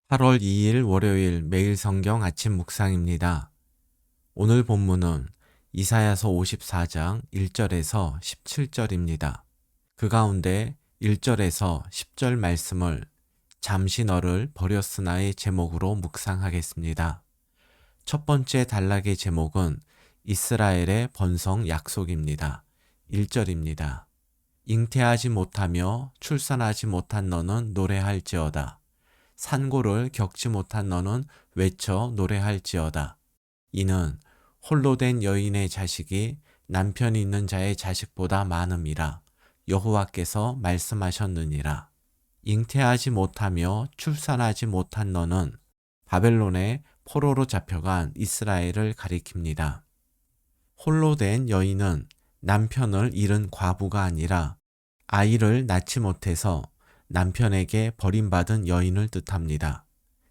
8월 2일 월요일 매일 성경 아침 묵상입니다. 오늘 본문은 이사야서 54장 1절에서 17절입니다. 그 가운데 1절에서 10절 말씀을 잠시 너를 버렸으나의 제목으로 묵상하겠습니다. 첫 번째 단락의 제목은 이스라엘의 번성 약속입니다. 1절입니다. 잉태하지 못하며 출산하지 못한 너는 노래할지어다. 산고를 겪지 못한 너는 외쳐 노래할지어다. 이는 홀로 된 여인의 자식이 남편이 있는 자의 자식보다 많음이라 여호와께서 말씀하셨느니라. 잉태하지 못하며 출산하지 못한 너는 바벨론의 포로로 잡혀간 이스라엘을 가리킵니다. 홀로 된 여인은 남편을 잃은 과부가 아니라 아이를 낳지 못해서 남편에게 버림받은 여인을 뜻합니다.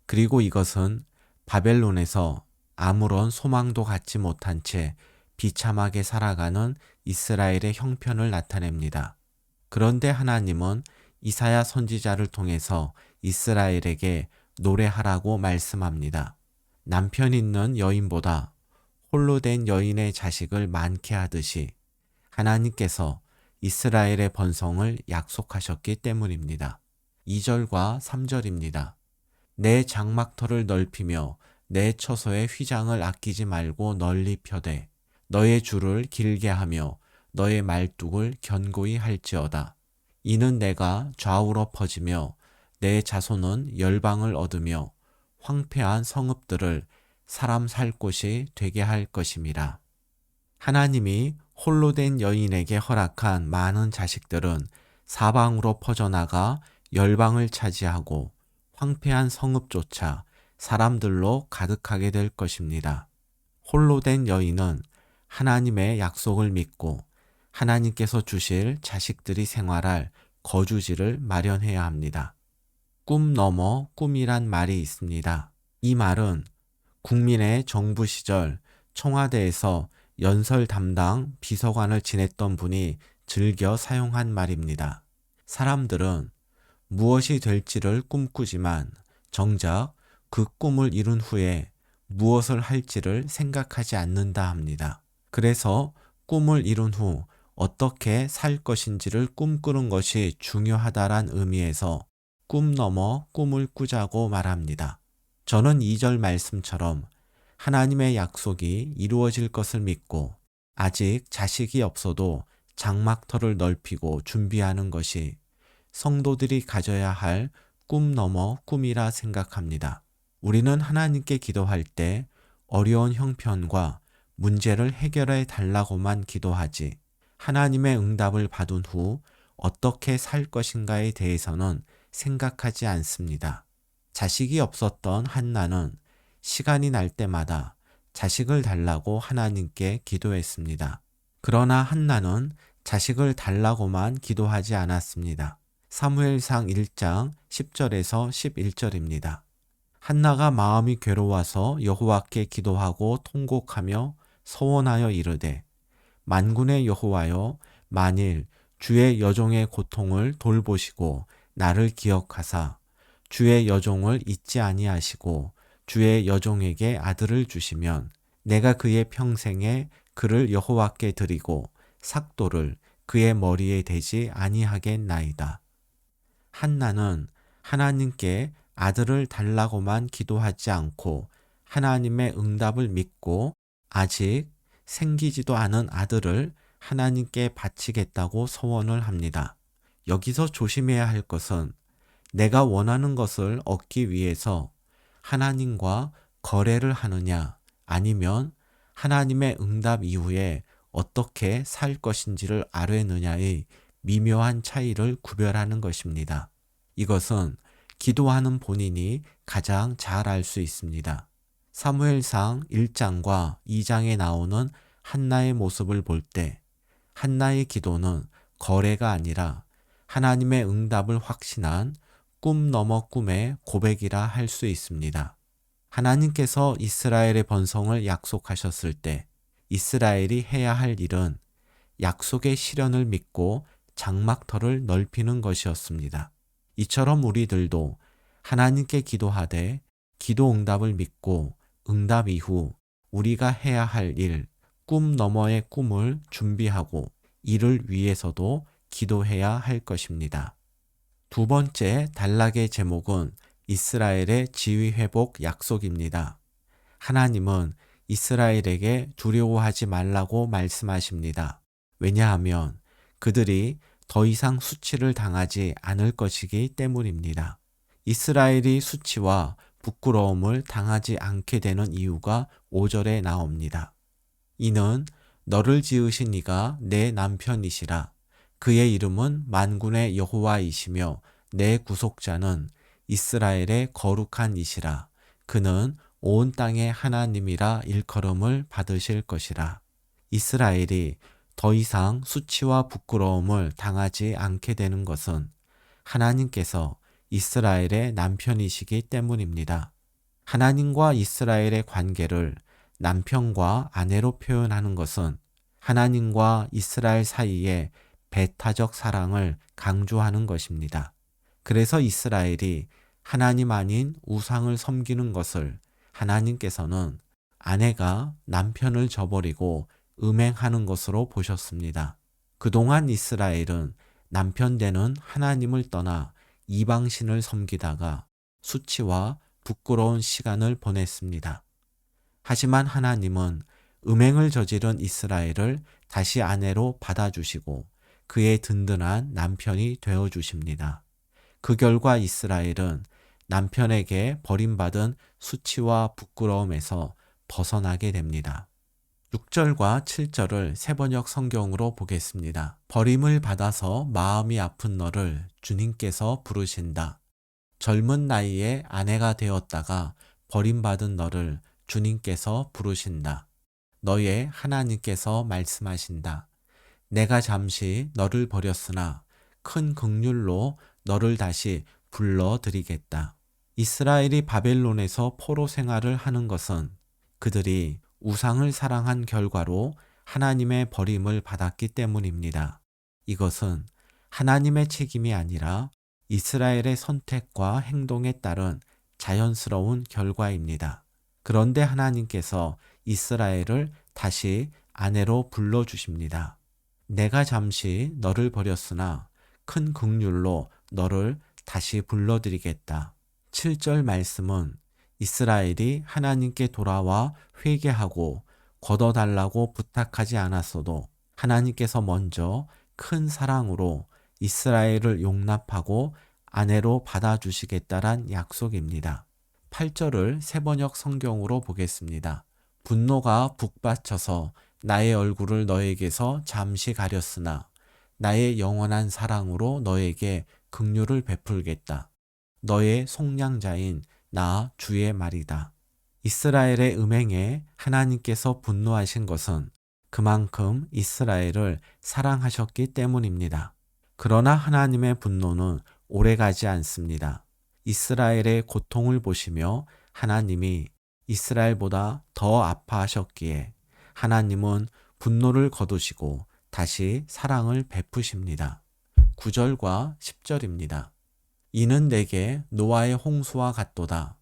그리고 이것은 바벨론에서 아무런 소망도 갖지 못한 채 비참하게 살아가는 이스라엘의 형편을 나타냅니다. 그런데 하나님은 이사야 선지자를 통해서 이스라엘에게 노래하라고 말씀합니다. 남편 있는 여인보다 홀로 된 여인의 자식을 많게 하듯이 하나님께서 이스라엘의 번성을 약속하셨기 때문입니다. 2절과 3절입니다. 내 장막터를 넓히며 내 처소의 휘장을 아끼지 말고 널리 펴되 너의 줄을 길게 하며 너의 말뚝을 견고히 할지어다. 이는 내가 좌우로 퍼지며 내 자손은 열방을 얻으며 황폐한 성읍들을 사람 살 곳이 되게 할 것임이라. 하나님이 홀로 된 여인에게 허락한 많은 자식들은 사방으로 퍼져나가 열방을 차지하고 황폐한 성읍조차 사람들로 가득하게 될 것입니다. 홀로 된 여인은 하나님의 약속을 믿고 하나님께서 주실 자식들이 생활할 거주지를 마련해야 합니다. 꿈 넘어 꿈이란 말이 있습니다. 이 말은 국민의 정부 시절 청와대에서 연설 담당 비서관을 지냈던 분이 즐겨 사용한 말입니다. 사람들은 무엇이 될지를 꿈꾸지만 정작 그 꿈을 이룬 후에 무엇을 할지를 생각하지 않는다 합니다. 그래서 꿈을 이룬 후 어떻게 살 것인지를 꿈꾸는 것이 중요하다란 의미에서 꿈 넘어 꿈을 꾸자고 말합니다. 저는 2절 말씀처럼 하나님의 약속이 이루어질 것을 믿고 아직 자식이 없어도 장막터를 넓히고 준비하는 것이 성도들이 가져야 할 꿈 넘어 꿈이라 생각합니다. 우리는 하나님께 기도할 때 어려운 형편과 문제를 해결해 달라고만 기도하지 하나님의 응답을 받은 후 어떻게 살 것인가에 대해서는 생각하지 않습니다. 자식이 없었던 한나는 시간이 날 때마다 자식을 달라고 하나님께 기도했습니다. 그러나 한나는 자식을 달라고만 기도하지 않았습니다. 사무엘상 1장 10절에서 11절입니다. 한나가 마음이 괴로워서 여호와께 기도하고 통곡하며 서원하여 이르되 만군의 여호와여 만일 주의 여종의 고통을 돌보시고 나를 기억하사 주의 여종을 잊지 아니하시고 주의 여종에게 아들을 주시면 내가 그의 평생에 그를 여호와께 드리고 삭도를 그의 머리에 대지 아니하겠나이다. 한나는 하나님께 아들을 달라고만 기도하지 않고 하나님의 응답을 믿고 아직 생기지도 않은 아들을 하나님께 바치겠다고 서원을 합니다. 여기서 조심해야 할 것은 내가 원하는 것을 얻기 위해서 하나님과 거래를 하느냐 아니면 하나님의 응답 이후에 어떻게 살 것인지를 아뢰느냐의 미묘한 차이를 구별하는 것입니다. 이것은 기도하는 본인이 가장 잘 알 수 있습니다. 사무엘상 1장과 2장에 나오는 한나의 모습을 볼 때 한나의 기도는 거래가 아니라 하나님의 응답을 확신한 꿈 넘어 꿈의 고백이라 할 수 있습니다. 하나님께서 이스라엘의 번성을 약속하셨을 때 이스라엘이 해야 할 일은 약속의 실현을 믿고 장막터를 넓히는 것이었습니다. 이처럼 우리들도 하나님께 기도하되 기도 응답을 믿고 응답 이후 우리가 해야 할 일, 꿈 너머의 꿈을 준비하고 이를 위해서도 기도해야 할 것입니다. 두 번째 단락의 제목은 이스라엘의 지위 회복 약속입니다. 하나님은 이스라엘에게 두려워하지 말라고 말씀하십니다. 왜냐하면 그들이 더 이상 수치를 당하지 않을 것이기 때문입니다. 이스라엘이 수치와 부끄러움을 당하지 않게 되는 이유가 5절에 나옵니다. 이는 너를 지으신 이가 내 남편이시라. 그의 이름은 만군의 여호와이시며 내 구속자는 이스라엘의 거룩한 이시라. 그는 온 땅의 하나님이라 일컬음을 받으실 것이라. 이스라엘이 더 이상 수치와 부끄러움을 당하지 않게 되는 것은 하나님께서 이스라엘의 남편이시기 때문입니다. 하나님과 이스라엘의 관계를 남편과 아내로 표현하는 것은 하나님과 이스라엘 사이의 배타적 사랑을 강조하는 것입니다. 그래서 이스라엘이 하나님 아닌 우상을 섬기는 것을 하나님께서는 아내가 남편을 저버리고 음행하는 것으로 보셨습니다. 그동안 이스라엘은 남편 되는 하나님을 떠나 이방신을 섬기다가 수치와 부끄러운 시간을 보냈습니다. 하지만 하나님은 음행을 저지른 이스라엘을 다시 아내로 받아주시고 그의 든든한 남편이 되어주십니다. 그 결과 이스라엘은 남편에게 버림받은 수치와 부끄러움에서 벗어나게 됩니다. 6절과 7절을 새번역 성경으로 보겠습니다. 버림을 받아서 마음이 아픈 너를 주님께서 부르신다. 젊은 나이에 아내가 되었다가 버림받은 너를 주님께서 부르신다. 너의 하나님께서 말씀하신다. 내가 잠시 너를 버렸으나 큰 긍휼로 너를 다시 불러드리겠다. 이스라엘이 바벨론에서 포로 생활을 하는 것은 그들이 우상을 사랑한 결과로 하나님의 버림을 받았기 때문입니다. 이것은 하나님의 책임이 아니라 이스라엘의 선택과 행동에 따른 자연스러운 결과입니다. 그런데 하나님께서 이스라엘을 다시 아내로 불러주십니다. 내가 잠시 너를 버렸으나 큰 긍휼로 너를 다시 불러드리겠다. 7절 말씀은 이스라엘이 하나님께 돌아와 회개하고 걷어달라고 부탁하지 않았어도 하나님께서 먼저 큰 사랑으로 이스라엘을 용납하고 아내로 받아주시겠다란 약속입니다. 8절을 새번역 성경으로 보겠습니다. 분노가 북받쳐서 나의 얼굴을 너에게서 잠시 가렸으나 나의 영원한 사랑으로 너에게 긍휼을 베풀겠다. 너의 속량자인 나 주의 말이다. 이스라엘의 음행에 하나님께서 분노하신 것은 그만큼 이스라엘을 사랑하셨기 때문입니다. 그러나 하나님의 분노는 오래가지 않습니다. 이스라엘의 고통을 보시며 하나님이 이스라엘보다 더 아파하셨기에 하나님은 분노를 거두시고 다시 사랑을 베푸십니다. 9절과 10절입니다. 이는 내게 노아의 홍수와 같도다.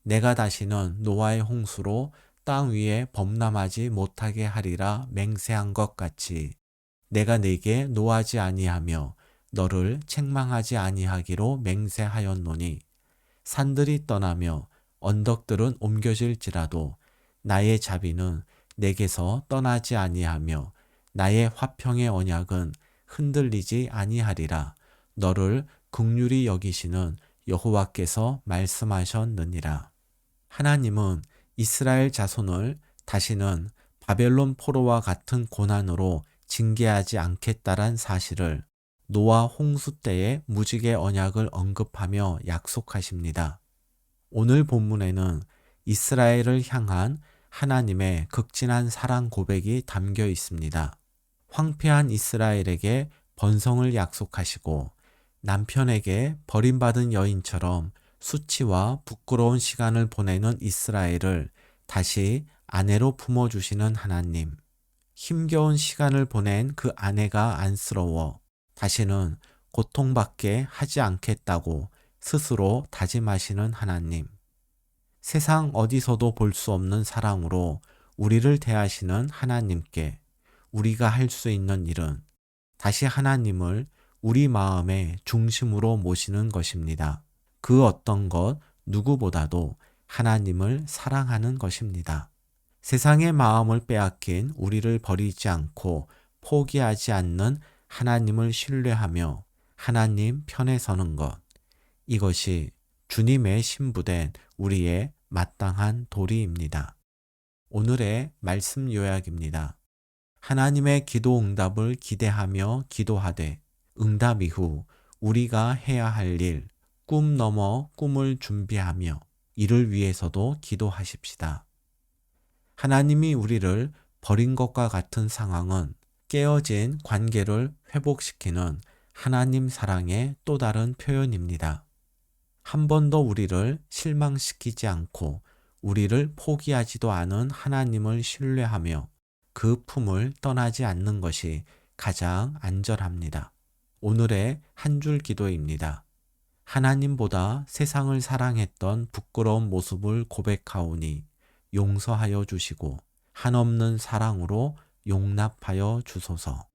내가 다시는 노아의 홍수로 땅 위에 범람하지 못하게 하리라 맹세한 것 같이 내가 네게 노하지 아니하며 너를 책망하지 아니하기로 맹세하였노니 산들이 떠나며 언덕들은 옮겨질지라도 나의 자비는 내게서 떠나지 아니하며 나의 화평의 언약은 흔들리지 아니하리라. 너를 긍휼히 여기시는 여호와께서 말씀하셨느니라. 하나님은 이스라엘 자손을 다시는 바벨론 포로와 같은 고난으로 징계하지 않겠다란 사실을 노아 홍수 때의 무지개 언약을 언급하며 약속하십니다. 오늘 본문에는 이스라엘을 향한 하나님의 극진한 사랑 고백이 담겨 있습니다. 황폐한 이스라엘에게 번성을 약속하시고 남편에게 버림받은 여인처럼 수치와 부끄러운 시간을 보내는 이스라엘을 다시 아내로 품어주시는 하나님. 힘겨운 시간을 보낸 그 아내가 안쓰러워 다시는 고통받게 하지 않겠다고 스스로 다짐하시는 하나님. 세상 어디서도 볼 수 없는 사랑으로 우리를 대하시는 하나님께 우리가 할 수 있는 일은 다시 하나님을 우리 마음의 중심으로 모시는 것입니다. 그 어떤 것 누구보다도 하나님을 사랑하는 것입니다. 세상의 마음을 빼앗긴 우리를 버리지 않고 포기하지 않는 하나님을 신뢰하며 하나님 편에 서는 것. 이것이 주님의 신부된 우리의 마땅한 도리입니다. 오늘의 말씀 요약입니다. 하나님의 기도 응답을 기대하며 기도하되 응답 이후 우리가 해야 할 일, 꿈 넘어 꿈을 준비하며 이를 위해서도 기도하십시다. 하나님이 우리를 버린 것과 같은 상황은 깨어진 관계를 회복시키는 하나님 사랑의 또 다른 표현입니다. 한 번도 우리를 실망시키지 않고 우리를 포기하지도 않은 하나님을 신뢰하며 그 품을 떠나지 않는 것이 가장 안전합니다. 오늘의 한 줄 기도입니다. 하나님보다 세상을 사랑했던 부끄러운 모습을 고백하오니 용서하여 주시고 한없는 사랑으로 용납하여 주소서.